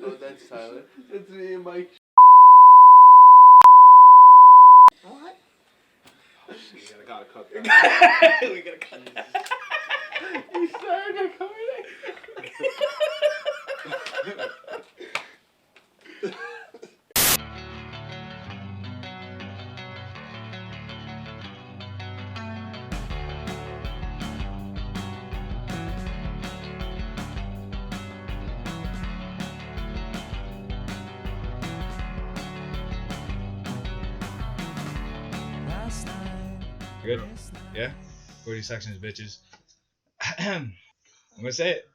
Oh, that's Tyler. That's me and Mike. What? Oh, shit, we gotta cut that. We gotta cut that. You started coming Good? Yeah? 40 seconds, bitches. I'm gonna say it.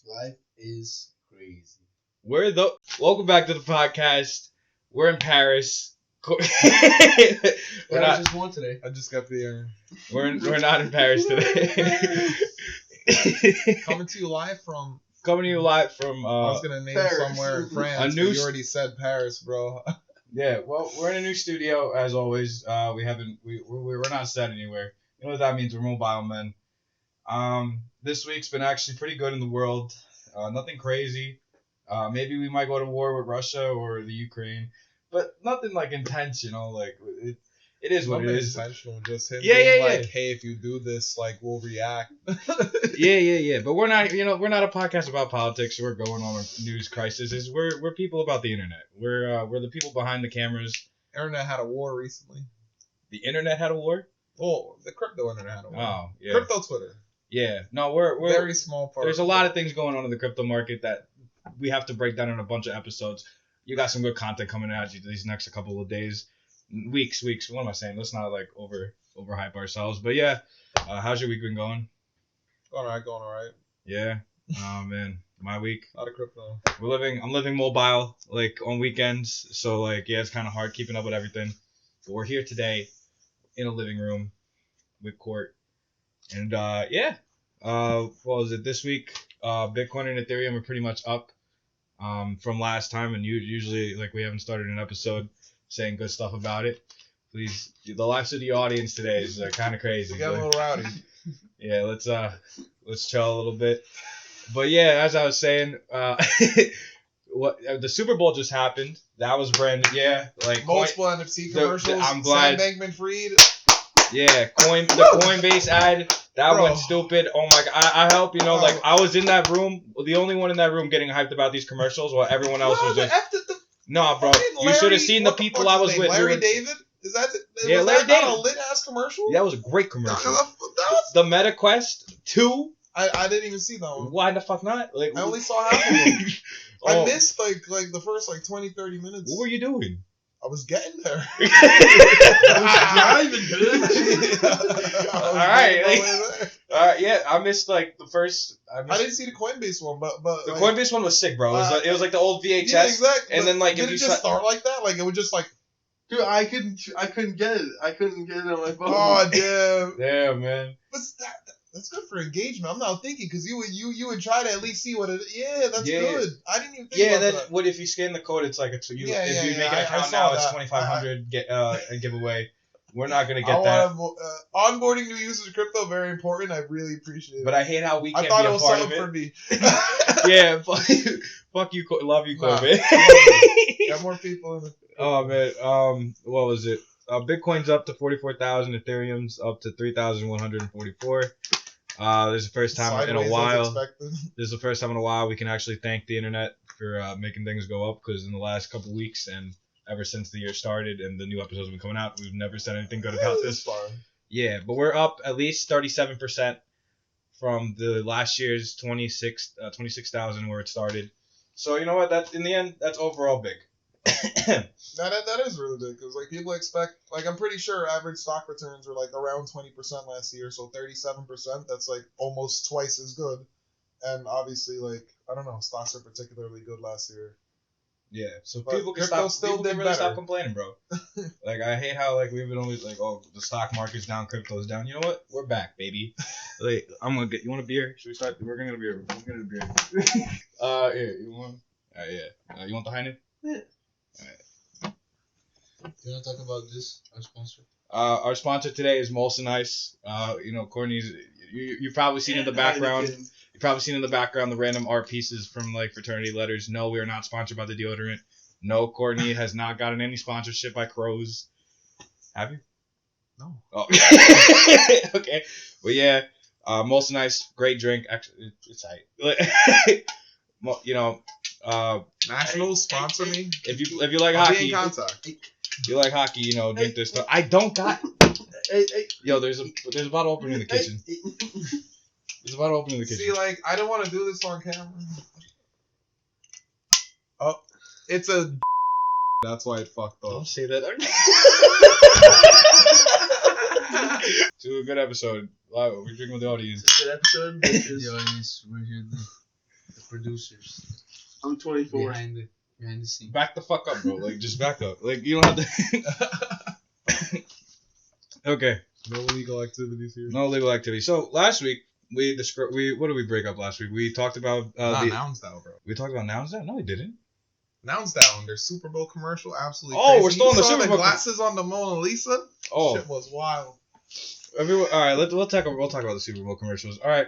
Life is crazy. Welcome back to the podcast. We're in Paris. We're not. Just one today. I just got the. We're not in Paris today. Coming to you live from. I was gonna name Paris. somewhere in France. But you already said Paris, bro. Yeah, well, we're in a new studio as always. We're not set anywhere. You know what that means? We're mobile men. This week's been actually pretty good in the world. Nothing crazy. Maybe we might go to war with Russia or the Ukraine, but nothing like intense. You know, like it is what it is. Intentional, just him Yeah. hey, if you do this, like, we'll react. Yeah. But we're not a podcast about politics. We're going on a news crisis. We're people about the internet. We're the people behind the cameras. Internet had a war recently. The internet had a war? Oh, the crypto internet had a war. Oh, yeah. Crypto Twitter. Yeah. No, we're very small part. There's a lot of things going on in the crypto market that we have to break down in a bunch of episodes. You got some good content coming at you these next couple of days. Weeks. What am I saying? Let's not like overhype ourselves. But yeah, how's your week been going? Going all right. Yeah. Oh man, my week. A lot of crypto. I'm living mobile, like on weekends. So like, yeah, it's kind of hard keeping up with everything. But we're here today in a living room with Court. And yeah. What was it this week? Bitcoin and Ethereum are pretty much up from last time, and usually like we haven't started an episode saying good stuff about it. Please, the lives of the audience today is kind of crazy. We got a little rowdy. Yeah, let's chill a little bit. But yeah, as I was saying, the Super Bowl just happened. That was brand new. Yeah, like multiple NFC commercials. I'm glad. Sam Bankman-Fried. Yeah, the Coinbase ad that went stupid. Oh my god! I hope like I was in that room, the only one in that room getting hyped about these commercials, while everyone else was just. No, bro. You should have seen the people I was with. Larry David? Is that it? Yeah, Larry David. Not a lit ass commercial? Yeah, that was a great commercial. The Meta Quest 2. I didn't even see that one. Why the fuck not? Like I only saw half of them. I missed like the first 20, 30 minutes. What were you doing? I was getting there. Not even good. All right. Yeah, I missed the first. I didn't see the Coinbase one, but the Coinbase one was sick, bro. It was like the old VHS. Yeah, exactly. And then did it just start like that? Like it would just Dude, I couldn't get it. I couldn't get it on my phone. Oh damn. Damn, man. But that's good for engagement. I'm not thinking because you would try to at least see what it. Yeah, that's good. I didn't even think. Yeah, about then that. What if you scan the code? It's like if you make an account I now, saw it's that. 2,500 a giveaway. We're not gonna get that. Onboarding new users of crypto very important. I really appreciate it. But I hate how we can't I thought be it a was part something of it. for me. Yeah, fuck you, love you, Corbin. Got more people in the. Oh man, what was it? Bitcoin's up to 44,000. Ethereum's up to 3,144. This is the first time in a while. This is the first time in a while we can actually thank the internet for making things go up, because in the last couple weeks and ever since the year started and the new episodes have been coming out, we've never said anything good about this. Yeah, but we're up at least 37% from the last year's 26,000 where it started. So you know what? That in the end, that's overall big. That is really big because people expect I'm pretty sure average stock returns were around 20% last year, so 37%. That's almost twice as good, and obviously I don't know, stocks are particularly good last year. Yeah, so but people can stop complaining, bro. I hate how we've been always the stock market's down, crypto's down. You know what? We're back, baby. I'm gonna get. You want a beer? Should we start? We're gonna get a beer. I'm gonna get a beer. Yeah, you want? Yeah. You want the Heineken? Yeah. Alright. You want to talk about this, our sponsor? Our sponsor today is Molson Ice. Courtney's. You've probably seen in the background. You've probably seen in the background the random art pieces from like fraternity letters. No, we are not sponsored by the deodorant. No, Courtney has not gotten any sponsorship by Crows. Have you? No. Oh. Okay. But yeah, Molson Ice, great drink. Actually, it's tight. National sponsor me. If you like I'll hockey, be in contact. you like hockey, drink this stuff. I don't got. Yo, there's a bottle opener in the kitchen. There's a bottle opener in the kitchen. See, like, I don't want to do this on camera. Oh, it's a. That's why it fucked up. Don't say that. To a good episode. Wow, we're drinking with the audience. It's a good episode, bitches. The audience, we're here, the producers I'm 24. behind the scene. Back the fuck up, bro. Like, just back up. Like, you don't have to. Okay. No illegal activities here. No illegal activity. So last week what did we break up last week? We talked about Nouns Down, bro. We talked about Nouns Down? No, we didn't. Nouns Down. Their Super Bowl commercial, absolutely. Oh, crazy. we're still on the You saw Super Bowl. Glasses on the Mona Lisa. Oh, Shit was wild. all right. We'll talk about the Super Bowl commercials. All right.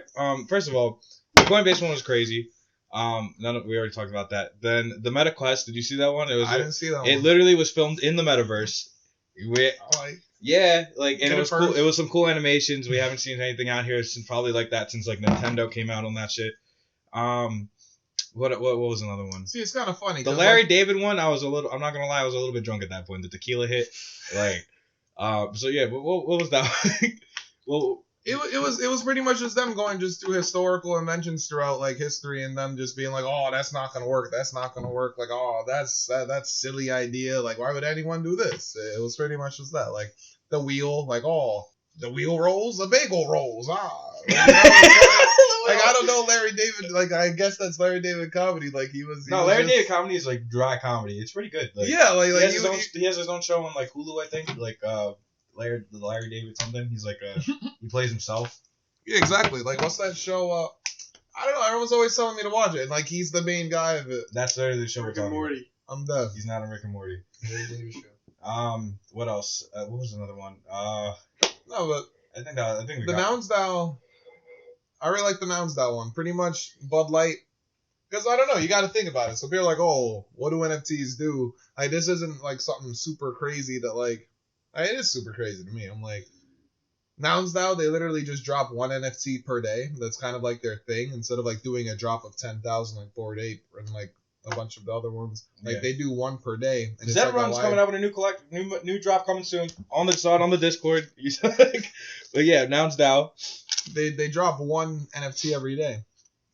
First of all, the Coinbase one was crazy. We already talked about that. Then the Meta Quest. Did you see that one? I didn't see that one. It literally was filmed in the metaverse. Yeah, and it was cool. It was some cool animations. We haven't seen anything out here since probably like that since like Nintendo came out on that shit. What was another one? See, it's kind of funny. The Larry David one, I'm not gonna lie, I was a little bit drunk at that point. The tequila hit, so yeah. What was that? Well, it was pretty much just them going just through historical inventions throughout like history and them just being like, oh, that's not gonna work. That's not gonna work. Like, oh, that's silly idea. Like, why would anyone do this? It was pretty much just that. Like the wheel, like, oh, the wheel rolls, the bagel rolls. Like, I don't know Larry David. Like, I guess that's Larry David comedy. Like, Larry David comedy is like dry comedy. It's pretty good. Like, yeah, he has his own show on like Hulu, I think. Like Larry David something. He's like he plays himself. Yeah, exactly. Like, what's that show? I don't know. Everyone's always telling me to watch it, and like he's the main guy of it. That's literally the show we're talking about. I'm done. He's not on Rick and Morty. Larry David show. What else? What was another one? No, but I think we the Nouns Down. I really like the Nouns Down one. Pretty much Bud Light. Because I don't know, you got to think about it. So people are like, oh, what do NFTs do? Like, this isn't like something super crazy that like, it is super crazy to me. I'm like, Nouns Down, they literally just drop one NFT per day. That's kind of like their thing. Instead of like doing a drop of 10,000 like Bored Ape and like a bunch of the other ones. Like they do one per day. And Zed Run's coming out with a new drop coming soon on the Discord. But yeah, Nouns Down. They drop one NFT every day.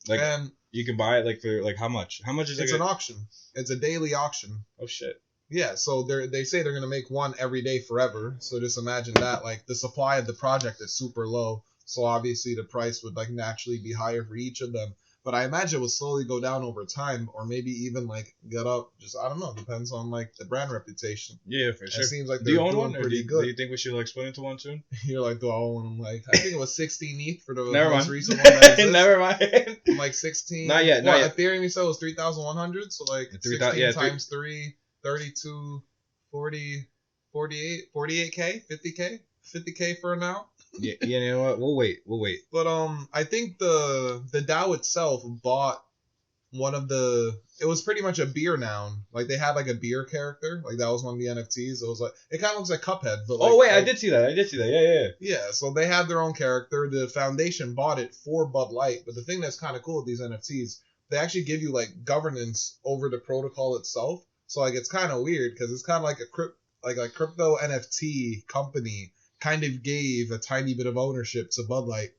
Like, and you can buy it like for like how much? How much is it? It's an auction. It's a daily auction. Oh shit. Yeah, so they say they're gonna make one every day forever. So just imagine that. Like the supply of the project is super low, so obviously the price would like naturally be higher for each of them. But I imagine it will slowly go down over time, or maybe even like get up. Just I don't know. Depends on like the brand reputation. Yeah, for sure. It seems like do they're you own doing one, or pretty good. Do you think we should like split into one soon? You're like, do I own one? I'm like, I think it was 16 ETH for the Never most mind. recent one. That exists. Never mind. I'm like 16. Not yet. Not yet. Ethereum you said was 3,100. So like 16 times 3, 32, 40, 48, 48K, 50K, 50K for now. Yeah, you know what? We'll wait. But I think the DAO itself bought one of the. It was pretty much a beer noun. Like they had like a beer character. Like that was one of the NFTs. It was like it kind of looks like Cuphead. But like, I did see that. Yeah. Yeah. So they had their own character. The foundation bought it for Bud Light. But the thing that's kind of cool with these NFTs, they actually give you like governance over the protocol itself. So like it's kind of weird because it's kind of like a crypto NFT company kind of gave a tiny bit of ownership to Bud Light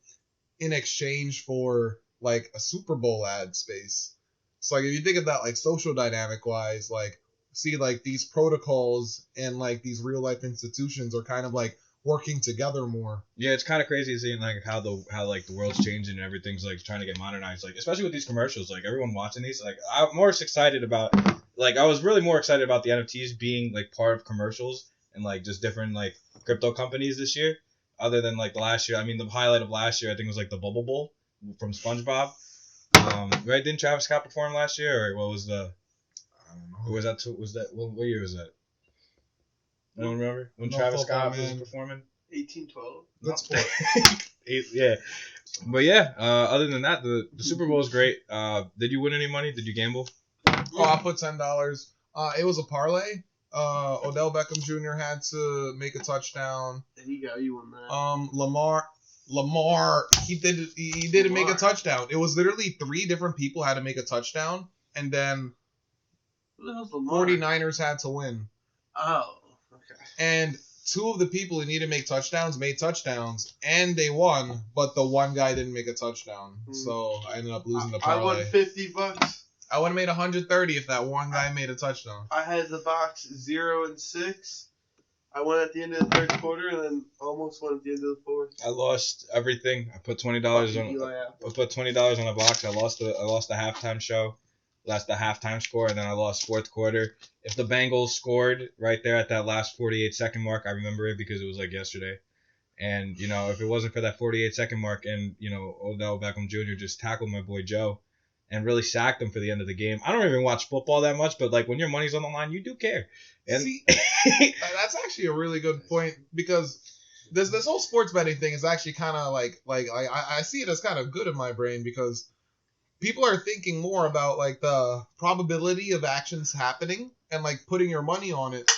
in exchange for like a Super Bowl ad space. So like if you think of that like social dynamic wise, like see like these protocols and like these real life institutions are kind of like working together more. Yeah, it's kind of crazy seeing like how the world's changing and everything's like trying to get modernized. Like especially with these commercials, like everyone watching these, like I'm more excited about. Like I was really more excited about the NFTs being like part of commercials and like just different like crypto companies this year, other than like the last year. I mean, the highlight of last year I think was like the Bubble Bowl from SpongeBob. Right? Didn't Travis Scott perform last year, or what was the? I don't know. Or was that? What year was that? I don't remember when No Travis football, Scott was man. performing. 1812. Good sport. Yeah, but yeah. Other than that, the Super Bowl is great. Did you win any money? Did you gamble? Oh, I put $10. It was a parlay. Odell Beckham Jr. had to make a touchdown. And he got you on that. Lamar, he didn't make a touchdown. It was literally 3 different people had to make a touchdown, and then Who the hell's Lamar? 49ers had to win. Oh, okay. And 2 of the people who needed to make touchdowns made touchdowns, and they won, but the one guy didn't make a touchdown. So I ended up losing the parlay. I won $50. I would have made 130 if that one guy made a touchdown. I had the box 0 and 6. I won at the end of the 3rd quarter and then almost won at the end of the 4th. I lost everything. I put $20 on. I put $20 on a box. I lost the halftime show. That's the halftime score, and then I lost 4th quarter. If the Bengals scored right there at that last 48-second mark, I remember it because it was like yesterday. And, if it wasn't for that 48-second mark and, Odell Beckham Jr. just tackled my boy Joe and really sacked him for the end of the game. I don't even watch football that much, but, like, when your money's on the line, you do care. And See, that's actually a really good point because this whole sports betting thing is actually kind of like I see it as kind of good in my brain because people are thinking more about like the probability of actions happening and like putting your money on it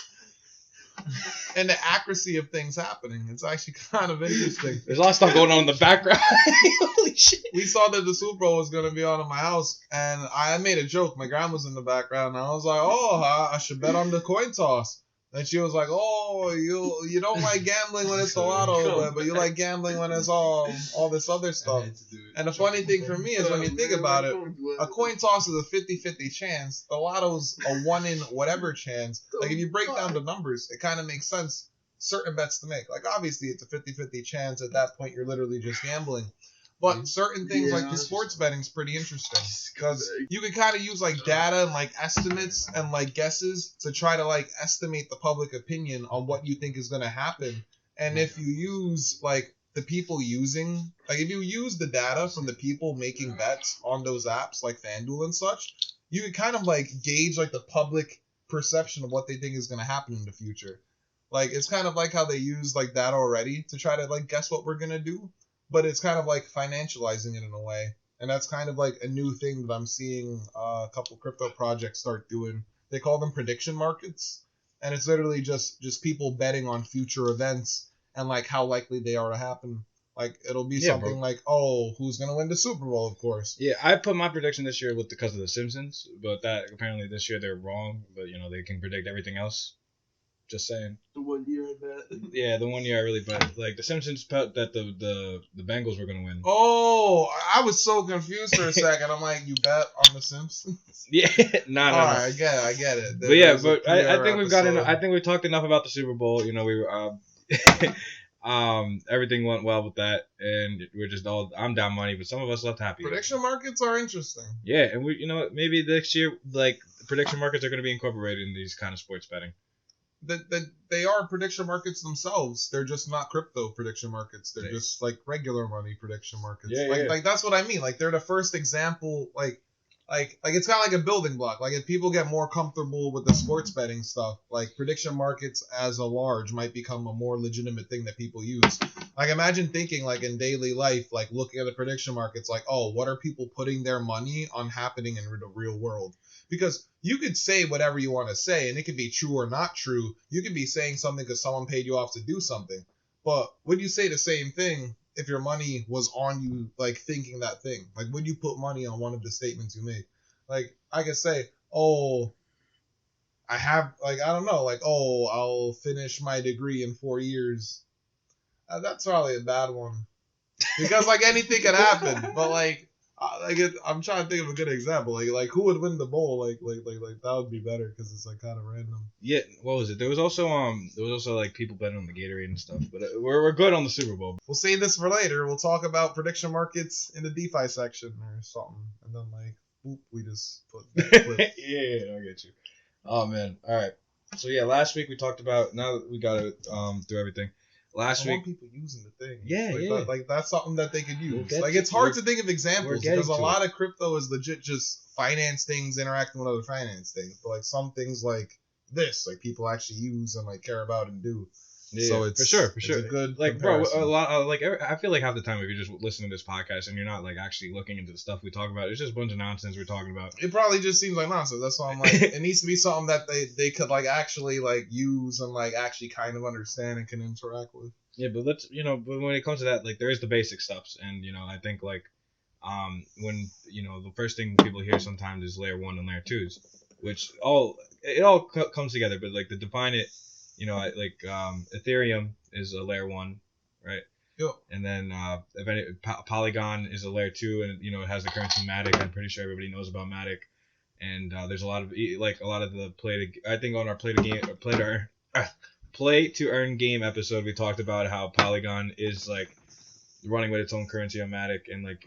and the accuracy of things happening. It's actually kind of interesting. There's a lot of stuff going on in the background. Holy shit. We saw that the Super Bowl was going to be on in my house, and I made a joke. My grandma's in the background, and I was like, I should bet on the coin toss. And she was like, oh, you don't like gambling when it's the lotto, but you like gambling when it's all this other stuff. And the funny thing for me is when you think about it, a coin toss is a 50-50 chance. The lotto's a 1 in whatever chance. Like if you break down the numbers, it kind of makes sense. Certain bets to make. Like obviously it's a 50-50 chance. At that point, you're literally just gambling. But certain things like the sports betting is pretty interesting because you can kind of use like data and like estimates and like guesses to try to like estimate the public opinion on what you think is going to happen. And if you use like the people using, like if you use the data from the people making bets on those apps like FanDuel and such, you can kind of like gauge like the public perception of what they think is going to happen in the future. Like it's kind of like how they use like data already to try to like guess what we're going to do. But it's kind of like financializing it in a way. And that's kind of like a new thing that I'm seeing a couple crypto projects start doing. They call them prediction markets. And it's literally just people betting on future events and like how likely they are to happen. Like it'll be something like, who's going to win the Super Bowl, of course. Yeah, I put my prediction this year because of The Simpsons. But that apparently this year they're wrong. But, they can predict everything else. Just saying. The 1 year I bet. Yeah, the 1 year I really bet. Like the Simpsons bet that the Bengals were gonna win. Oh, I was so confused for a second. I'm like, you bet on the Simpsons? Yeah, no. I get it. But yeah, but I think we've gotten. I think we talked enough about the Super Bowl. We were everything went well with that, and we're just all. I'm down money, but some of us left happy. Prediction markets are interesting. Yeah, and we, maybe next year, like prediction markets are gonna be incorporated in these kind of sports betting. They are prediction markets themselves. They're just not crypto prediction markets. They're just like regular money prediction markets. Like that's what I mean. Like they're the first example. Like it's kind of like a building block. Like if people get more comfortable with the sports betting stuff, like prediction markets as a large might become a more legitimate thing that people use. Like imagine thinking like in daily life, like looking at the prediction markets, like what are people putting their money on happening in the real world? Because you could say whatever you want to say, and it could be true or not true. You could be saying something because someone paid you off to do something. But would you say the same thing if your money was on you, like, thinking that thing? Like, would you put money on one of the statements you make? Like, I could say, I have, like, I don't know, like, I'll finish my degree in 4 years. That's probably a bad one. Because, like, anything could happen. But, like, I'm trying to think of a good example. Like who would win the bowl? Like that would be better because it's like kind of random. Yeah, what was it? There was also like people betting on the Gatorade and stuff. But we're good on the Super Bowl. We'll save this for later. We'll talk about prediction markets in the DeFi section or something, and then like, boop, we just put that clip. Yeah, I get you. Oh man, all right. So yeah, last week we talked about. Now that we got it through everything. Last week, people using the thing. Yeah. Like that's something that they could use. Like it's hard to think of examples because a lot of crypto is legit just finance things interacting with other finance things. But like some things like this, like people actually use and like care about and do. Yeah, so it's for sure. It's a good like, comparison. bro, a lot like I feel like half the time if you're just listening to this podcast and you're not like actually looking into the stuff we talk about, it's just a bunch of nonsense we're talking about. It probably just seems like nonsense. That's why I'm like, it needs to be something that they could like actually like use and like actually kind of understand and can interact with. Yeah, but but when it comes to that, like there is the basic stuffs, and I think like when the first thing people hear sometimes is layer 1 and layer 2s, which all comes together, but like to define it, Ethereum is a layer 1, right? Yep. And then Polygon is a layer 2, and it has the currency Matic. I'm pretty sure everybody knows about Matic. And there's a lot of the I think on our play to earn game episode we talked about how Polygon is like running with its own currency on Matic, and like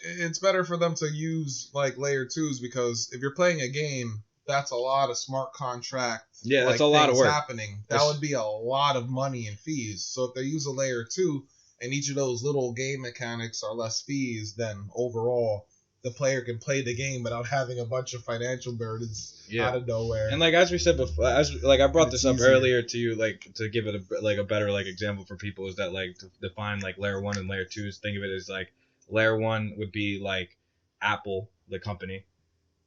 it's better for them to use like layer 2s, because if you're playing a game, that's a lot of smart contract. Yeah, that's a lot of work happening. That would be a lot of money and fees. So if they use a layer 2 and each of those little game mechanics are less fees, then overall the player can play the game without having a bunch of financial burdens out of nowhere. And like as we said before, I brought this up earlier to you, like to give it a better like example for people, is that like to define like layer 1 and layer 2s. Think of it as like layer 1 would be like Apple, the company,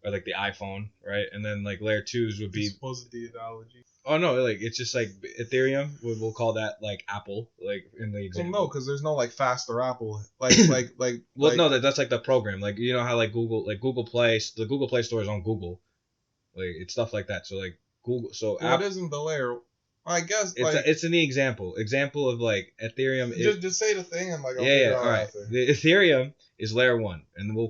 or like the iPhone, right? And then like layer 2s would be supposed the analogy. Oh no, like it's just like Ethereum. We'll call that like Apple, like in the example. Well, no, because there's no like faster Apple, Well, no, that's like the program. Like how like Google Play, the Google Play Store is on Google, like it's stuff like that. So like Google, so it isn't the layer. I guess it's in the example of like Ethereum. Just say the thing and like all right. The Ethereum is layer 1, and we'll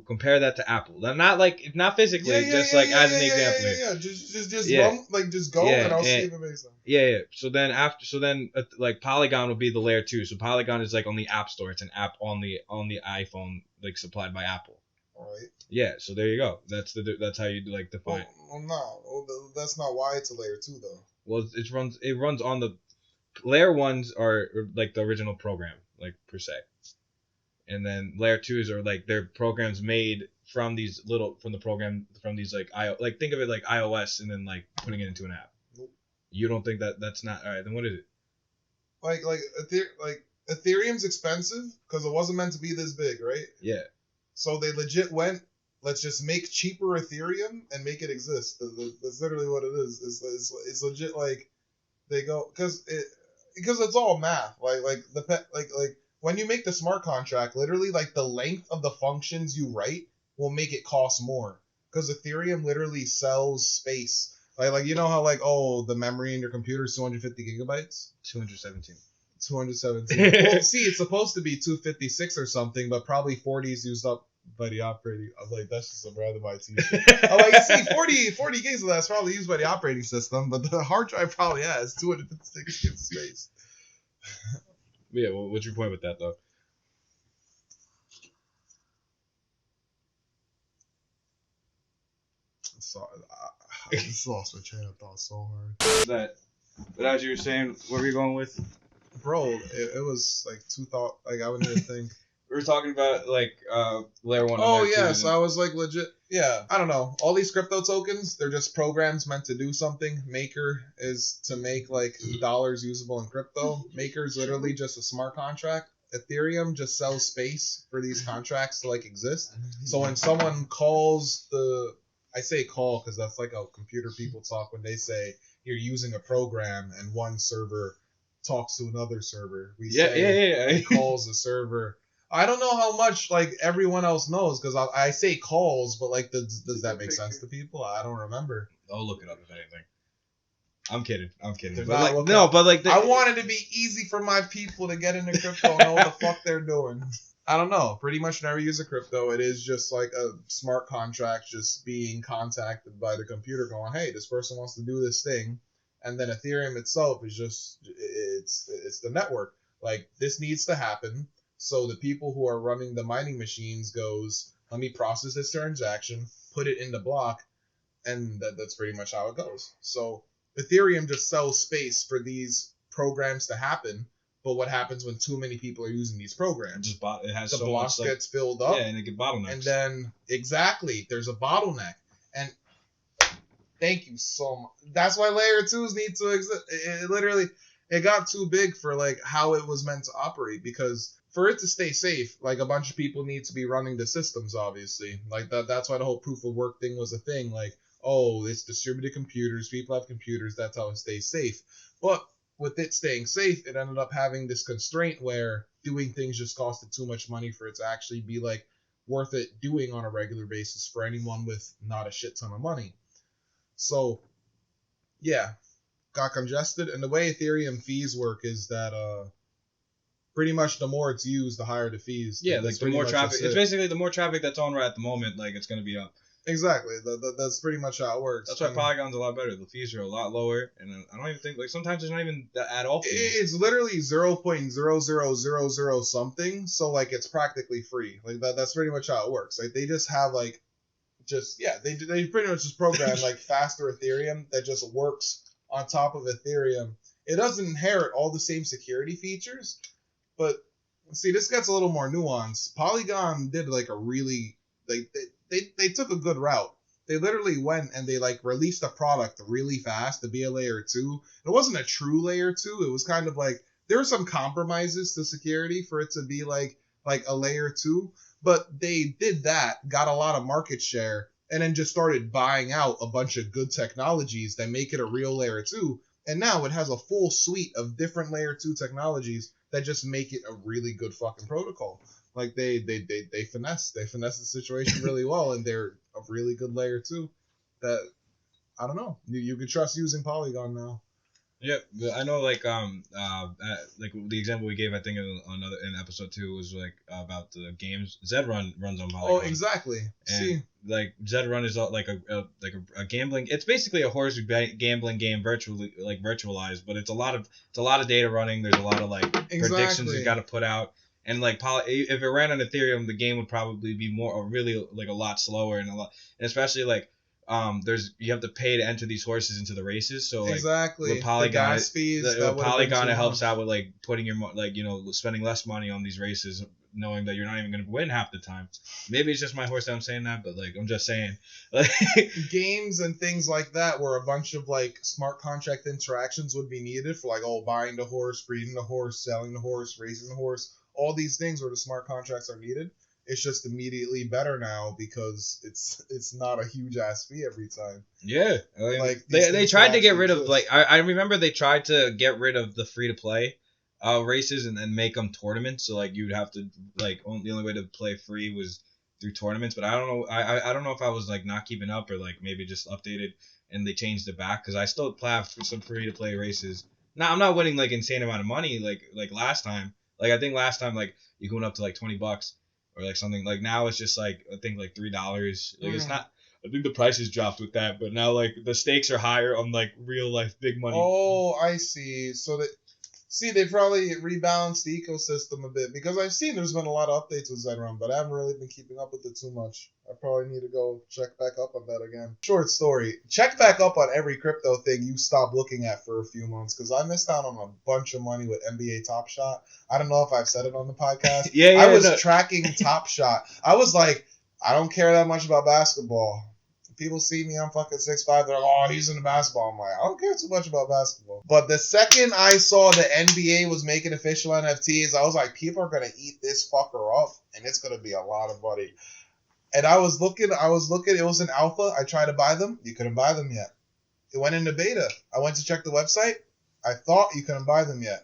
compare that to Apple. Not physically, as an example. Just go and I'll see if it makes sense. Yeah. So then like Polygon will be the layer 2. So Polygon is like on the App Store. It's an app on the iPhone, like supplied by Apple. All right. Yeah. So there you go. That's how you like define. That's not why it's a layer 2 though. Well, it runs on the layer 1s are like the original program, like per se, and then layer 2s are like they're programs made from these like think of it like iOS and then like putting it into an app. Nope. You don't think that's not all right? Then what is it? Like Ethereum's expensive because it wasn't meant to be this big, right? Yeah. So they legit went, let's just make cheaper Ethereum and make it exist. That's literally what it is. It's legit like they go because it's all math. Like when you make the smart contract, literally like the length of the functions you write will make it cost more, because Ethereum literally sells space. Like you know how like the memory in your computer is 250 gigabytes? 217. 217. Well, see, it's supposed to be 256 or something, but probably 40 is used up by the operating. I'm like, that's just some random IT shit. I'm like, see, 40 gigs of that's probably used by the operating system, but the hard drive probably has 256 gigs of space. Yeah, well, what's your point with that, though? Sorry, I just lost my train of thought so hard. But as you were saying, what were you going with? Bro, it was like I wouldn't even think. We were talking about like layer 1. Oh yeah, so I was like legit. Yeah, I don't know. All these crypto tokens, they're just programs meant to do something. Maker is to make like dollars usable in crypto. Maker is literally just a smart contract. Ethereum just sells space for these contracts to like exist. So when someone calls I say call because that's like how computer people talk when they say you're using a program and one server talks to another server. We say he calls the server. I don't know how much like everyone else knows because I say calls, but like does that make sense to people? I don't remember. I'll look it up if anything. I'm kidding. I want it to be easy for my people to get into crypto and know what the fuck they're doing. I don't know. Pretty much never use a crypto. It is just like a smart contract just being contacted by the computer going, hey, this person wants to do this thing. And then Ethereum itself is just, it's the network. Like, this needs to happen. So the people who are running the mining machines goes, let me process this transaction, put it in the block, and that's pretty much how it goes. So Ethereum just sells space for these programs to happen. But what happens when too many people are using these programs? It has the so block much, gets filled up. Yeah, and it get bottlenecks. And then, exactly, there's a bottleneck. And Thank you so much. That's why layer 2s need to exist. It literally, it got too big for like how it was meant to operate, because for it to stay safe, like a bunch of people need to be running the systems, obviously. Like that's why the whole proof of work thing was a thing. Like, oh, it's distributed computers, people have computers, that's how it stays safe. But with it staying safe, it ended up having this constraint where doing things just costed too much money for it to actually be like worth it doing on a regular basis for anyone with not a shit ton of money. So, yeah, got congested. And the way Ethereum fees work is that pretty much the more it's used, the higher the fees. Yeah, like the more traffic. It's basically the more traffic that's on right at the moment, like it's going to be up. Exactly. That's pretty much how it works. That's why Polygon's a lot better. The fees are a lot lower, and I don't even think, like, sometimes there's not even that at all fees. It's literally 0.0000 something, so like it's practically free. Like that's pretty much how it works. Like they just have like they pretty much just program like faster Ethereum that just works on top of Ethereum. It doesn't inherit all the same security features, but see, this gets a little more nuanced. Polygon did like a really they took a good route. They literally went and they like released a product really fast to be a layer 2. It wasn't a true layer 2. It was kind of like there were some compromises to security for it to be like a layer 2, but they did that, got a lot of market share, and then just started buying out a bunch of good technologies that make it a real layer 2. And now it has a full suite of different layer 2 technologies that just make it a really good fucking protocol. Like they finesse the situation really well, and they're a really good layer 2 that I don't know, you can trust using Polygon now. Yeah, I know. Like like the example we gave, I think in episode 2 was like about the games. Zedrun runs on Polygon. Oh, exactly. And see, like Zedrun is like a gambling. It's basically a horse gambling game virtualized, but it's a lot of data running. There's a lot of like predictions you got to put out. And like if it ran on Ethereum, the game would probably be really like a lot slower and especially like you have to pay to enter these horses into the races. So like exactly with Polygon, the gas fees, with Polygon it helps out with like putting your spending less money on these races, knowing that you're not even going to win half the time. Maybe it's just my horse that I'm saying that, but like I'm just saying, like games and things like that where a bunch of like smart contract interactions would be needed for like buying the horse, breeding the horse, selling the horse, raising the horse. All these things where the smart contracts are needed, it's just immediately better now because it's not a huge ass fee every time. Yeah, I mean, like they tried to get rid of like I remember they tried to get rid of the free to play races and make them tournaments. So like you'd have to like the only way to play free was through tournaments. But I don't know I don't know if I was like not keeping up or like maybe just updated and they changed it back, because I still have some free to play races. Now I'm not winning like insane amount of money like last time. Like I think last time like you went up to like $20 or like something. Like now it's just like I think like $3. Like it's not. I think the prices dropped with that, but now like the stakes are higher on like real life big money. Oh, I see. So they probably rebalanced the ecosystem a bit, because I've seen there's been a lot of updates with Zedrun, but I haven't really been keeping up with it too much. I probably need to go check back up on that again. Short story. Check back up on every crypto thing you stopped looking at for a few months, because I missed out on a bunch of money with NBA Top Shot. I don't know if I've said it on the podcast. I was tracking Top Shot. I was like, I don't care that much about basketball. People see me, I'm fucking 6'5", they're like, oh, he's into basketball. I'm like, I don't care too much about basketball. But the second I saw the NBA was making official NFTs, I was like, people are going to eat this fucker up, and it's going to be a lot of money. And I was looking, it was an alpha. I tried to buy them. You couldn't buy them yet. It went into beta. I went to check the website. I thought you couldn't buy them yet.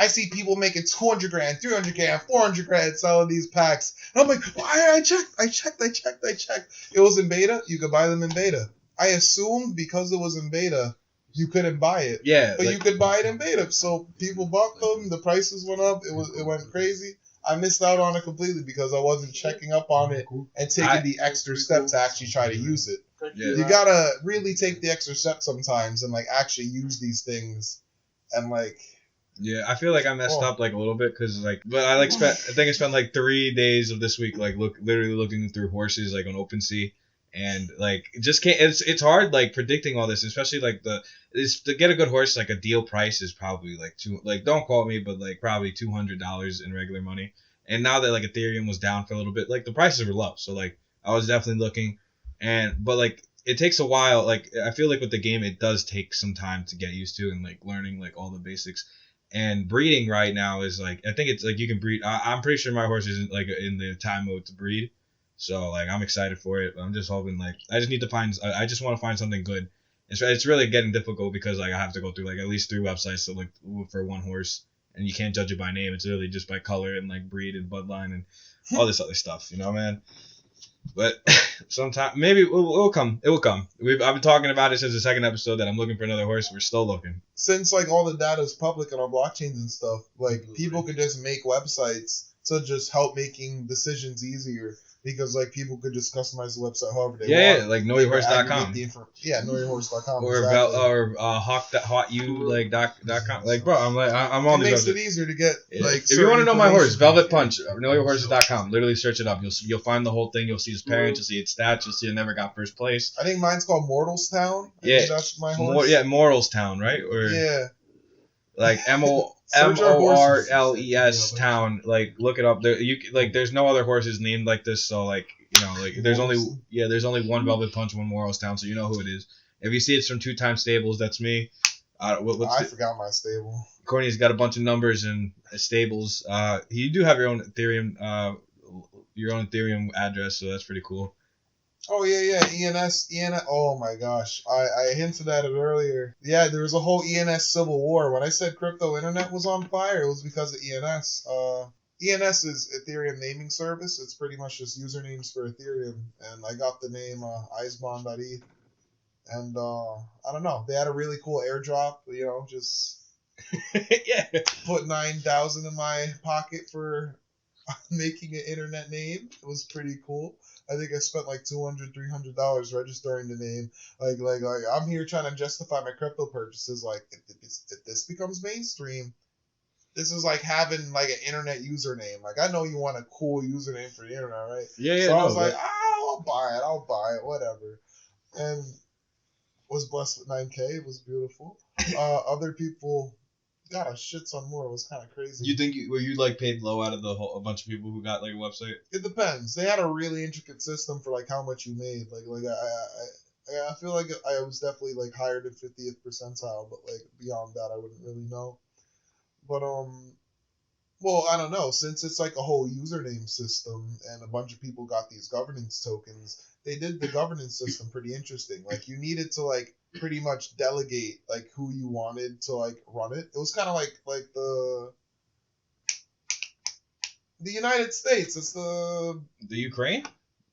I see people making 200 grand, 300 grand, 400 grand selling these packs. And I'm like, why? I checked. It was in beta. You could buy them in beta. I assumed because it was in beta, you couldn't buy it. Yeah. But you could buy it in beta. So people bought them. The prices went up. It went crazy. I missed out on it completely because I wasn't checking up on it and taking the extra step to actually try to use it. Yeah. You gotta really take the extra step sometimes and like actually use these things and like. Yeah, I feel like I messed up like a little bit because like, but I think I spent like 3 days of this week like literally looking through horses like on OpenSea, and like just can't. It's hard like predicting all this, especially like to get a good horse. Like a deal price is probably like don't quote me, but like probably $200 in regular money. And now that like Ethereum was down for a little bit, like the prices were low, so like I was definitely looking, but like it takes a while. Like I feel like with the game, it does take some time to get used to and like learning like all the basics. And breeding right now is like I think it's like you can breed. I'm pretty sure my horse isn't like in the time mode to breed, so like I'm excited for it. I'm just hoping like I just need to find. I just want to find something good. It's really getting difficult because like I have to go through like at least 3 websites to look for one horse, and you can't judge it by name. It's really just by color and like breed and bloodline and all this other stuff. You know, man. But sometime maybe it will come. It will come. I've been talking about it since the second episode that I'm looking for another horse. We're still looking. Since like all the data is public and on blockchains and stuff, like people could just make websites to just help making decisions easier. Because like people could just customize the website however they want. Yeah, like knowyourhorse.com. Knowyourhorse.com. Or hawk.you like .com. Like bro, I'm on it these makes websites. it easier to get like. If you want to know my horse, Velvet Punch, knowyourhorses.com. Literally search it up. You'll find the whole thing. You'll see his parents. You'll see its stats. You'll see it never got first place. I think mine's called Mortalstown. I think that's my horse. Mortalstown, right? Or yeah. Like MORLES town. Like look it up. There's no other horses named like this. So like there's only one Velvet Punch, one Mortalstown. So you know who it is. If you see it's from 2 Times Stables, that's me. I forgot my stable. Corny's got a bunch of numbers and stables. You do have your own Ethereum address, so that's pretty cool. Oh yeah, ENS. Oh my gosh, I hinted at it earlier. Yeah, there was a whole ENS civil war. When I said crypto internet was on fire, it was because of ENS. ENS is Ethereum naming service. It's pretty much just usernames for Ethereum, and I got the name icebond.eth. And I don't know, they had a really cool airdrop. Just put 9,000 in my pocket for making an internet name. It was pretty cool. I think I spent like $200, $300 registering the name. Like I'm here trying to justify my crypto purchases. Like if this becomes mainstream, this is like having like an internet username. Like I know you want a cool username for the internet, right? Yeah. So I was like, I'll buy it, whatever. And was blessed with 9K. It was beautiful. Other people got a shit ton more. It was kind of crazy. You think you like paid low out of a bunch of people who got like a website? It depends. They had a really intricate system for like how much you made. Like I feel like I was definitely like higher than 50th percentile, but like beyond that I wouldn't really know. But well, I don't know. Since it's like a whole username system and a bunch of people got these governance tokens, they did the governance system pretty interesting. Like you needed to like pretty much delegate like who you wanted to like run it. It was kind of like the United States. It's the Ukraine.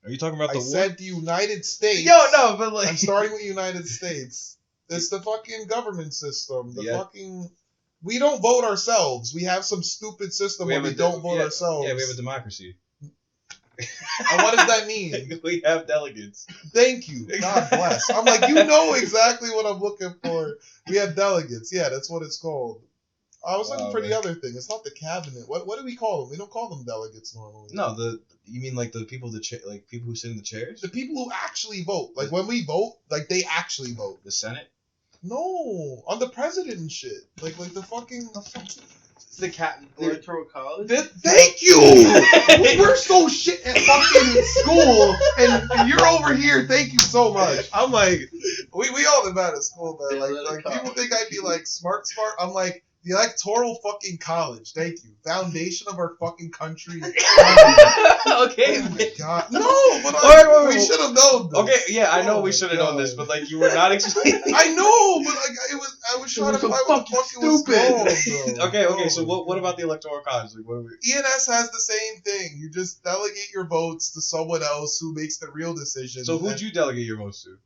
Are you talking about the war? I said the United States. Yo, no, but like I'm starting with United States. It's the fucking government system. Fucking. We don't vote ourselves. We have some stupid system where we don't vote ourselves. Yeah, we have a democracy. And what does that mean? We have delegates. Thank you. God bless. I'm like, you know exactly what I'm looking for. We have delegates. Yeah, that's what it's called. I was looking for the other thing. It's not the cabinet. What do we call them? We don't call them delegates normally. No, you mean like the people like people who sit in the chairs? The people who actually vote. Like when we vote, like they actually vote. The Senate? No, on the president and shit. Like the fucking. It's the electoral college. Thank you. We're so shit at fucking school, and you're over here. Thank you so much. I'm like, we all did bad at school, man. Like people think I'd be like smart. I'm like. The electoral fucking college. Thank you. Foundation of our fucking country. Okay. Oh my god. No, but we should have known this. Okay, yeah, I know we should have known this, but like you were not explaining. I know, but like I was trying to find what the fuck it was called, bro. Okay. So what about the electoral college? Like, what are we... ENS has the same thing. You just delegate your votes to someone else who makes the real decision. So who'd you delegate your votes to?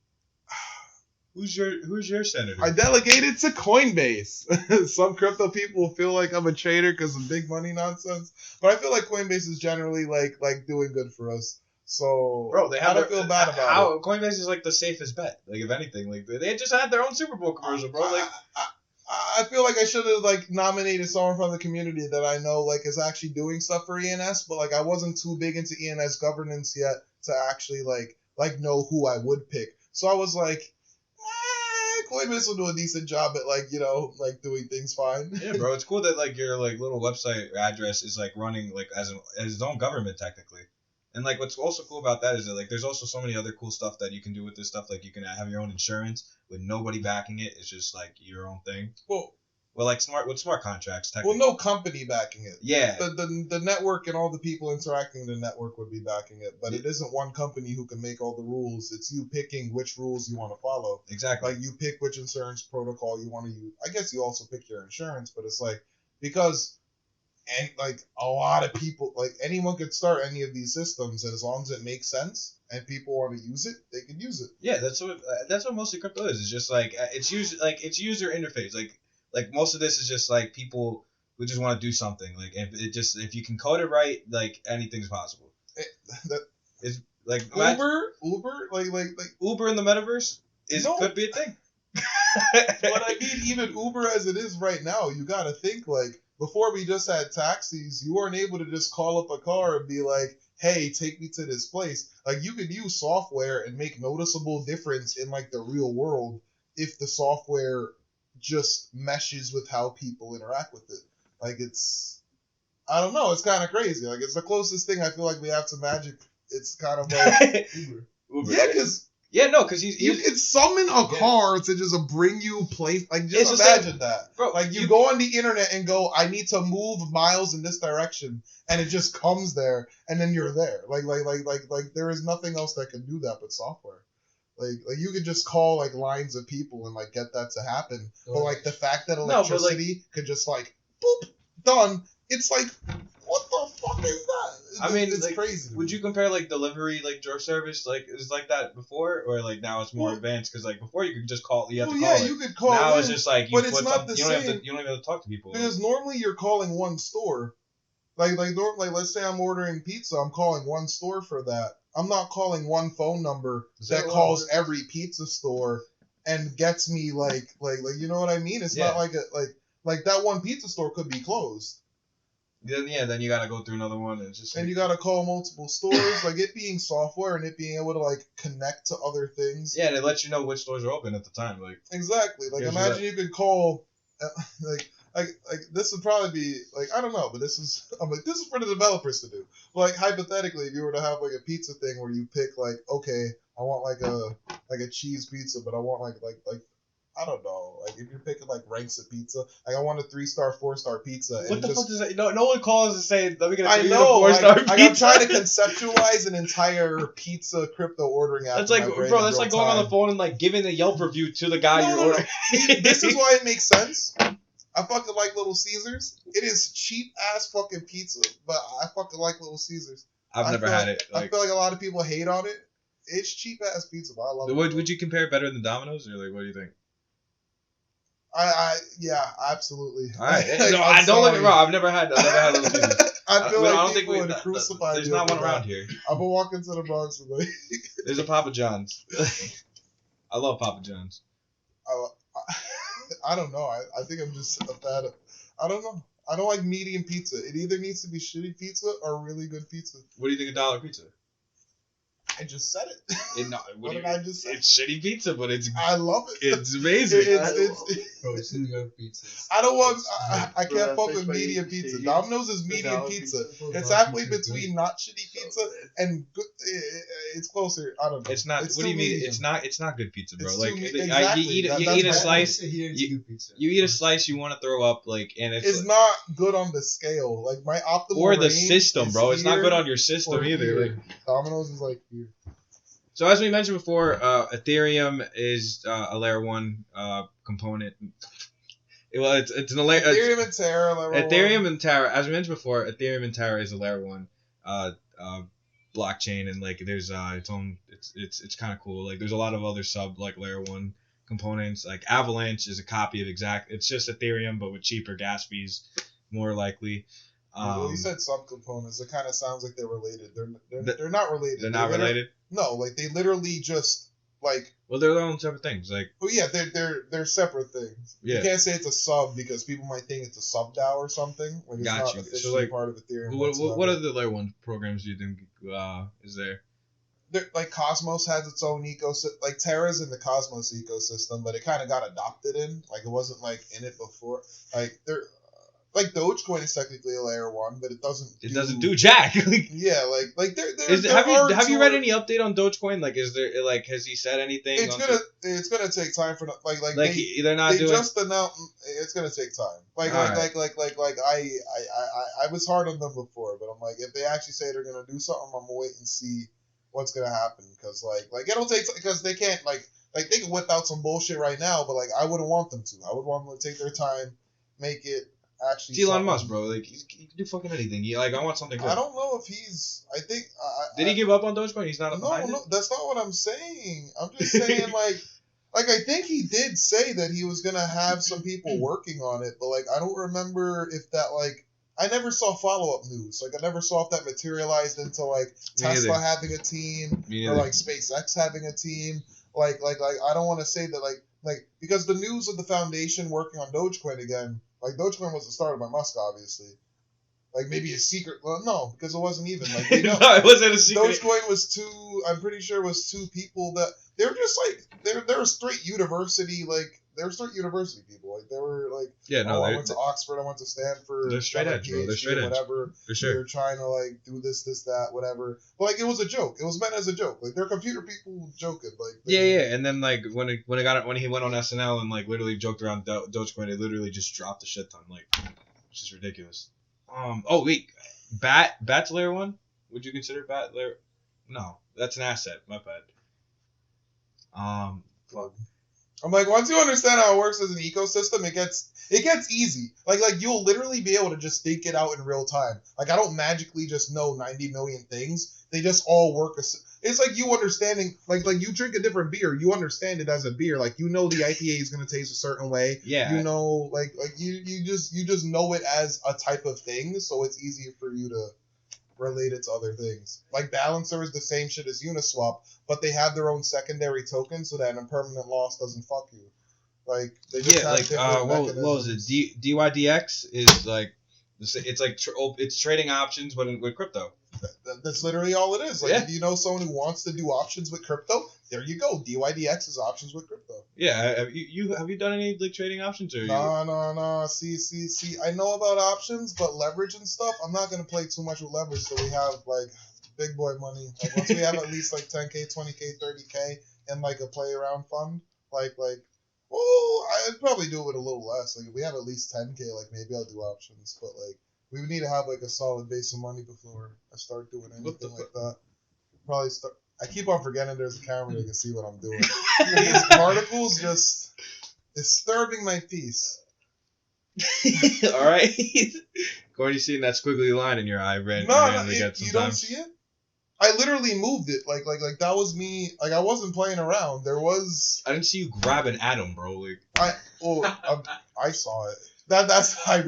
Who's your senator? I delegated to Coinbase. Some crypto people feel like I'm a traitor because of big money nonsense, but I feel like Coinbase is generally like doing good for us. So, bro, I don't feel bad about it. Coinbase is like the safest bet. Like if anything, like they just had their own Super Bowl commercial, bro. Like I feel like I should have like nominated someone from the community that I know like is actually doing stuff for ENS, but like I wasn't too big into ENS governance yet to actually like know who I would pick. So I was like. Coinbase will do a decent job at like doing things fine. Yeah, bro, it's cool that like your like little website address is like running like as its own government technically. And like what's also cool about that is that like there's also so many other cool stuff that you can do with this stuff. Like you can have your own insurance with nobody backing it. It's just like your own thing. Well, like smart contracts. Well, no company backing it. Yeah. The network and all the people interacting in the network would be backing it, but it isn't one company who can make all the rules. It's you picking which rules you want to follow. Exactly. Like you pick which insurance protocol you want to use. I guess you also pick your insurance, but it's like because and like a lot of people, like anyone could start any of these systems, and as long as it makes sense and people want to use it, they can use it. Yeah, that's what mostly crypto is. It's just like it's user interface. Like most of this is just like people who just want to do something. Like if you can code it right, like anything's possible. It's like Uber, like Uber in the metaverse could be a thing. But I mean, even Uber as it is right now, you gotta think like before we just had taxis, you weren't able to just call up a car and be like, hey, take me to this place. Like you could use software and make noticeable difference in like the real world if the software just meshes with how people interact with it. Like I don't know, it's kind of crazy. Like it's the closest thing I feel like we have to magic. It's kind of like Uber. Yeah, because you can summon a car to just bring you place. Like just imagine that, bro. Like you go on the internet and go, I need to move miles in this direction, and it just comes there, and then you're there. Like there is nothing else that can do that but software. Like you could just call like lines of people and like get that to happen. But like the fact that electricity could just like boop done, it's like what the fuck is that? I mean, it's like, crazy. Would you compare like delivery like door service like is like that before or like now it's more advanced because like before you could just call you have to call it. You could call. Now in, it's just like but it's not the same. You don't even have to talk to people because normally you're calling one store. Like let's say I'm ordering pizza, I'm calling one store for that. I'm not calling one phone number that calls every pizza store and gets me like you know what I mean? It's not like like that one pizza store could be closed. Then you gotta go through another one and it's just and you gotta call multiple stores. Like it being software and it being able to like connect to other things. Yeah, and it lets you know which stores are open at the time. Like exactly. Like imagine you could call like this would probably be like I don't know, but this is for the developers to do. Like hypothetically, if you were to have like a pizza thing where you pick like okay, I want like a cheese pizza, but I want like I don't know, like if you're picking like ranks of pizza, like I want a 3-star, 4-star pizza. What the fuck does that? No one calls and say let me get a 4-star pizza. I'm trying to conceptualize an entire pizza crypto ordering app. That's like bro, that's like going on the phone and like giving a Yelp review to the guy you're ordering. This is why it makes sense. I fucking like Little Caesars. It is cheap ass fucking pizza, but I fucking like Little Caesars. I've never had it. I feel like a lot of people hate on it. It's cheap ass pizza, but I love it. Would you compare it better than Domino's, or like what do you think? Yeah, absolutely. All right. No, I don't look it wrong. I've never had Little Caesars. I feel like people would crucify There's not one around here. I've been walking to the Bronx and like there's a Papa John's. I love Papa John's. I don't know. I think I'm just a fan of, I don't know. I don't like medium pizza. It either needs to be shitty pizza or really good pizza. What do you think of dollar pizza? I just said it. What did I just say? It's shitty pizza, but I love it. It's amazing. It's New York pizza. I don't want. I can't fuck with medium pizza. Domino's is medium pizza. It's halfway between not shitty pizza and good. It's closer. I don't know. It's not. What do you mean? It's not good pizza, bro. Like exactly. you eat a slice. You eat a slice. You want to throw up. Like and it's not good on the scale. Like my optimal or the system, bro. It's not good on your system either. Like Domino's is like here. So as we mentioned before, Ethereum is a layer 1 component. It's an layer. Ethereum and Terra. Ethereum and Terra. As we mentioned before, Ethereum and Terra is a layer 1 blockchain, and like there's its own. It's kind of cool. Like there's a lot of other sub like layer 1 components. Like Avalanche is a copy of exact. It's just Ethereum but with cheaper gas fees, more likely. Well, you said subcomponents. It kind of sounds like they're related. They're not related. They're not related. No, like they literally just like. Well, they're their own separate things. Like. Oh yeah, they're separate things. Yeah. You can't say it's a sub because people might think it's a sub DAO or something. Like it's not officially part of Ethereum. What other layer 1 programs do you think is there? Like Cosmos has its own ecosystem. Like Terra's in the Cosmos ecosystem, but it kind of got adopted in. Like it wasn't like in it before. Like like Dogecoin is technically a layer 1, but it doesn't do jack. Yeah, like have you read any update on Dogecoin? Like, is there like has he said anything? It's gonna take time for they're not doing. Just announced it's gonna take time. I was hard on them before, but I'm like, if they actually say they're gonna do something, I'm gonna wait and see what's gonna happen, because like it'll take, because they can't like they can whip out some bullshit right now, but like I wouldn't want them to. I would want them to take their time, make it actually. It's Elon Musk, bro. Like he can do fucking anything. I want something good. I don't know if he's. I think. Did he give up on Dogecoin? He's not. No, that's not what I'm saying. I'm just saying like I think he did say that he was gonna have some people working on it, but like I don't remember if that like. I never saw follow-up news. Like, I never saw if that materialized into, like, Tesla having a team or, like, SpaceX having a team. Like I don't want to say that, like, because the news of the foundation working on Dogecoin again, like, Dogecoin was started by Musk, obviously. Like, maybe a secret. Well, no, because it wasn't even. Like, they know. No, it wasn't a secret. Dogecoin was I'm pretty sure it was 2 people that, they were just, like, they were straight university, like, they were straight university people. Like, they were like, I went to Oxford, I went to Stanford. They're straight edge, bro. They're straight edge. Whatever. For sure. They're trying to, like, do this, that, whatever. But, like, it was a joke. It was meant as a joke. Like, they're computer people joking. Like, yeah. And then, like, when he went on SNL and, like, literally joked around Dogecoin, they literally just dropped a shit ton. Like, which is ridiculous. Oh, wait. Bat's layer 1? Would you consider Bat layer? No. That's an asset. My bad. Fuck. I'm like, once you understand how it works as an ecosystem, it gets easy. Like you'll literally be able to just think it out in real time. Like, I don't magically just know 90 million things. They just all work. It's like you understanding, like you drink a different beer, you understand it as a beer. Like, you know the IPA is gonna taste a certain way. Yeah. You know, like you just know it as a type of thing, so it's easier for you to relate it to other things. Like, Balancer is the same shit as Uniswap, but they have their own secondary token so that an impermanent loss doesn't fuck you. Like, they just have different what was it? DYDX is like, it's like it's trading options with crypto. That's literally all it is. Like, if you know someone who wants to do options with crypto, there you go. DYDX is options with crypto. Yeah, have you done any like trading options or? No. See. I know about options, but leverage and stuff, I'm not gonna play too much with leverage. So we have like big boy money. Like, once we have at least like 10K, 20K, 30K in like a play around fund, I'd probably do it with a little less. Like, if we have at least 10K, like maybe I'll do options, but like. We would need to have like a solid base of money before I start doing anything like that. Probably start. I keep on forgetting there's a camera that can see what I'm doing. These particles just disturbing my peace. All right. Corey's seeing that squiggly line in your eye. You don't see it? I literally moved it. Like that was me. Like, I wasn't playing around. There was. I didn't see you grab an atom, bro. Like. I saw it. That's how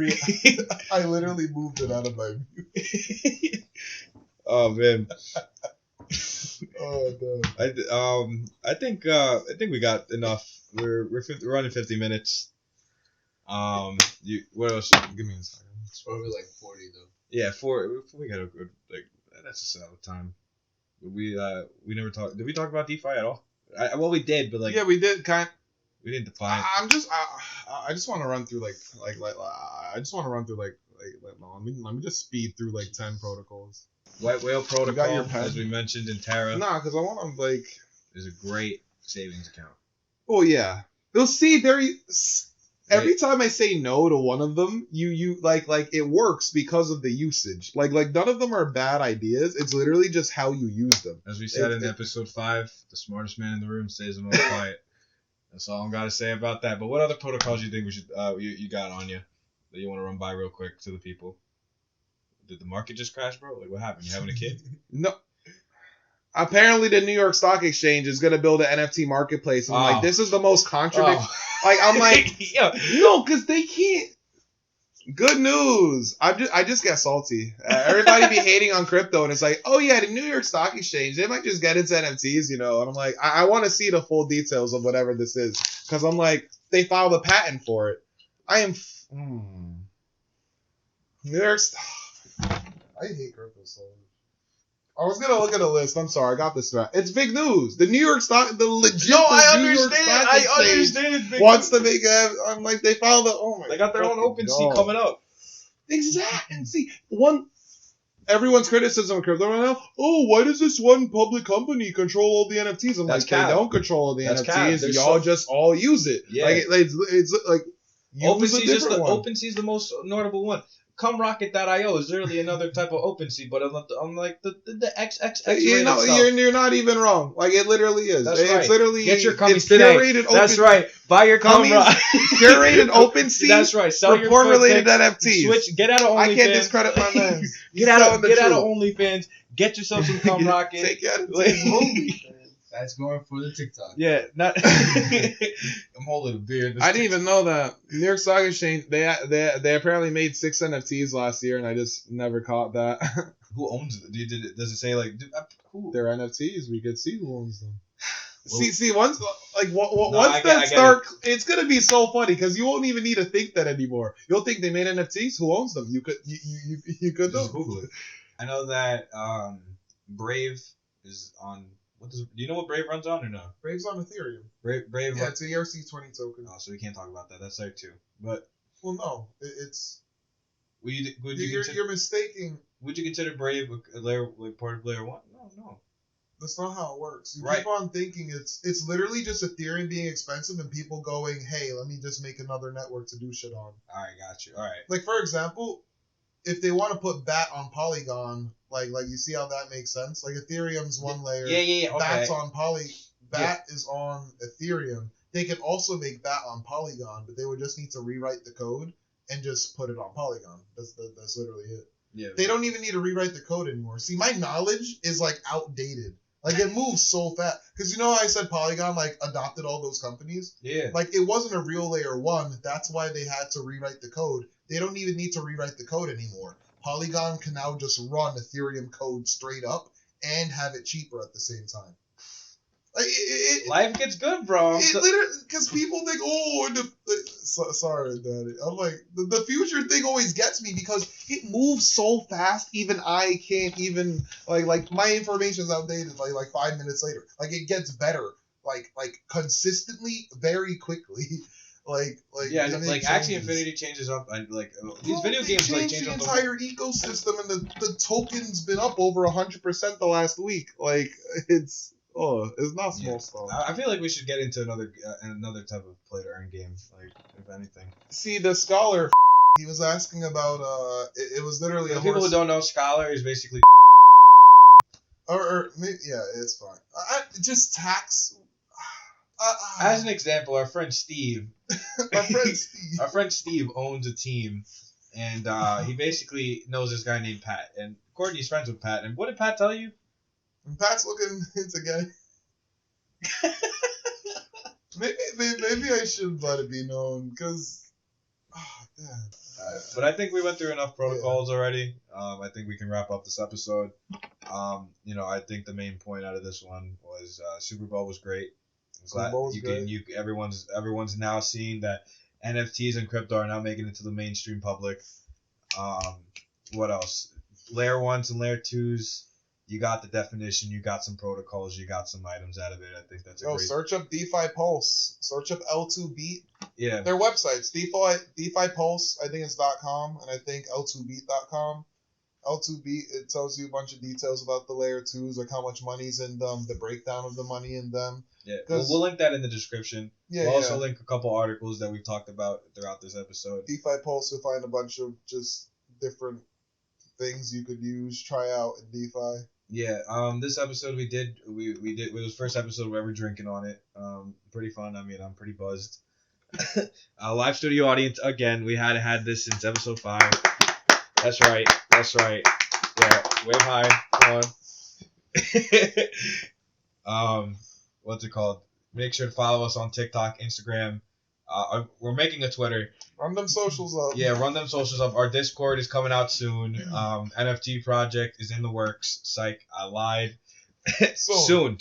I literally moved it out of my view. Oh man. Oh no. I think we got enough. We're running 50 minutes. What else? Give me a second. It's probably like 40 though. Yeah, 4. We got a good that's a solid time. We never talked. Did we talk about DeFi at all? We did, but like. Yeah, we did We didn't define. I just want to run through let me just speed through like 10 protocols. White Whale Protocol, you got your pen? as we mentioned in Terra. Nah, because I want to like. Is a great savings account. Oh yeah, you'll see there. Every time I say no to one of them, you like it works because of the usage. Like none of them are bad ideas. It's literally just how you use them. As we said in episode 5, the smartest man in the room stays the most quiet. That's all I'm gotta say about that. But what other protocols you think we should you got on you that you want to run by real quick to the people? Did the market just crash, bro? Like, what happened? You having a kid? No. Apparently, the New York Stock Exchange is gonna build an NFT marketplace. And I'm like, this is the most contradictory. Like, I'm like, no, because they can't. Good news. I just get salty. Everybody be hating on crypto, and it's like, oh yeah, the New York Stock Exchange, they might just get into NFTs, you know. And I'm like, I want to see the full details of whatever this is, because I'm like, they filed a patent for it. New York Stock. I hate crypto so much. I was gonna look at a list. I'm sorry, I got this right. It's big news. The New York Stock, the legit. No, I New York understand. Stock I Exchange understand. It's big wants news. to make. I'm like, they filed a. Oh my. They got their own fucking OpenSea God. coming up. Exactly. And see, everyone's criticism of crypto right now. Oh, why does this one public company control all the NFTs? I'm That's like, cap. they don't control all the That's NFTs. cap. Y'all just all use it. Yeah. Like it's like OpenSea is the most notable one. ComeRocket.io is literally another type of OpenSea, but I'm like the XXX. You're not even wrong. Like it literally is. That's it's right. literally Get your it's cummies today. curated. That's right. Buy your cummies. Curated OpenSea. That's right. Sell your porn-related NFTs. Switch. Get out of OnlyFans. I can't discredit my man. Get out of OnlyFans. Get yourself some ComeRocket. Take out OnlyFans. That's going for the TikTok. Yeah, not. I'm holding a beer. I didn't even know that New York Stock Exchange. They apparently made 6 NFTs last year, and I just never caught that. Who owns it? Does it say like who? They're NFTs. We could see who owns them. Well, see, once it's gonna be so funny because you won't even need to think that anymore. You'll think they made NFTs. Who owns them? You could just Google it. I know that Brave is on. Do you know what Brave runs on or no? Brave's on Ethereum. Brave. Yeah, it's a ERC20 token. Oh, so we can't talk about that. That's there too. But no, it's. You're mistaking. Would you consider Brave a layer, like part of layer 1? No. That's not how it works. You right. keep on thinking it's literally just Ethereum being expensive and people going, hey, let me just make another network to do shit on. All right, got you. All right. Like for example, if they want to put BAT on Polygon, like you see how that makes sense? Like Ethereum's one layer. Yeah. Okay. BAT's on BAT is on Ethereum. They could also make BAT on Polygon, but they would just need to rewrite the code and just put it on Polygon. That's literally it. Yeah. They don't even need to rewrite the code anymore. See, my knowledge is like outdated. Like it moves so fast. Because you know how I said Polygon like adopted all those companies? Yeah. Like it wasn't a real layer 1. That's why they had to rewrite the code. They don't even need to rewrite the code anymore. Polygon can now just run Ethereum code straight up and have it cheaper at the same time. Like life gets good, bro. It literally, because people think, sorry, Daddy. I'm like, the future thing always gets me because it moves so fast. Even I can't even like my information's outdated. Like 5 minutes later, like it gets better. Like consistently, very quickly. Like Axie Infinity changes up. These video games change the entire ecosystem, and the token's been up over 100% the last week. Like it's not small stuff. I feel like we should get into another type of play to earn game. Like if anything. See the scholar. He was asking about it was literally For people who don't know, Scholar is basically. Or maybe, yeah, it's fine. Just tax. As an example, our friend Steve. Our friend Steve owns a team, and he basically knows this guy named Pat. And Courtney's friends with Pat. And what did Pat tell you? Pat's looking into getting. maybe I should let it be known because. But I think we went through enough protocols already. I think we can wrap up this episode. I think the main point out of this one was Super Bowl was great. Everyone's now seeing that NFTs and crypto are now making it to the mainstream public. What else? Layer 1s and layer 2s. You got the definition. You got some protocols. You got some items out of it. I think that's a great. Search up DeFi Pulse. Search up L2Beat. Yeah. Their websites DeFi Pulse. I think it's .com, and I think L2Beat.com. L2Beat, it tells you a bunch of details about the layer 2s, like how much money's in them, the breakdown of the money in them. Yeah, we'll link that in the description. Yeah, we'll also link a couple articles that we've talked about throughout this episode. DeFi Pulse, you'll find a bunch of just different things you could use, try out in DeFi. Yeah, this episode we did it was the first episode we're ever drinking on it. Pretty fun. I mean, I'm pretty buzzed. Live studio audience again. We had this since episode 5. That's right. Yeah, wave high. Come on. What's it called? Make sure to follow us on TikTok, Instagram. We're making a Twitter. Run them socials up. Yeah, run them socials up. Our Discord is coming out soon. NFT project is in the works. Psych, I lied. Soon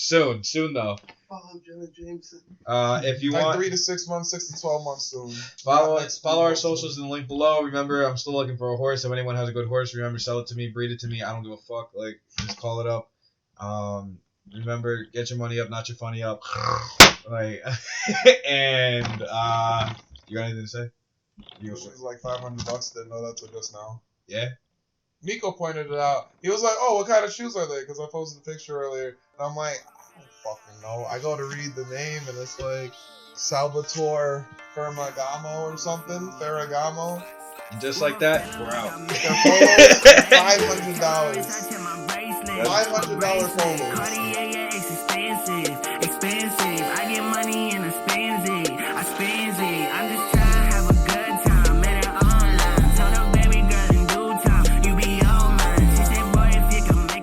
though. Follow Jenna Jameson. If you want 3 to 6 months, 6 to 12 months soon. Follow our socials in the link below. Remember, I'm still looking for a horse. If anyone has a good horse, remember, sell it to me, breed it to me. I don't give a fuck. Like, just call it up. Remember, get your money up, not your funny up. Like, and you got anything to say? Shoes like $500. Didn't know that till just now. Yeah. Nico pointed it out. He was like, "Oh, what kind of shoes are they?" Because I posted a picture earlier, and I'm like, "I don't fucking know." I go to read the name, and it's like Salvatore Ferragamo or something. Ferragamo. And just like that, we're out. Their polos, $500. $500 polos.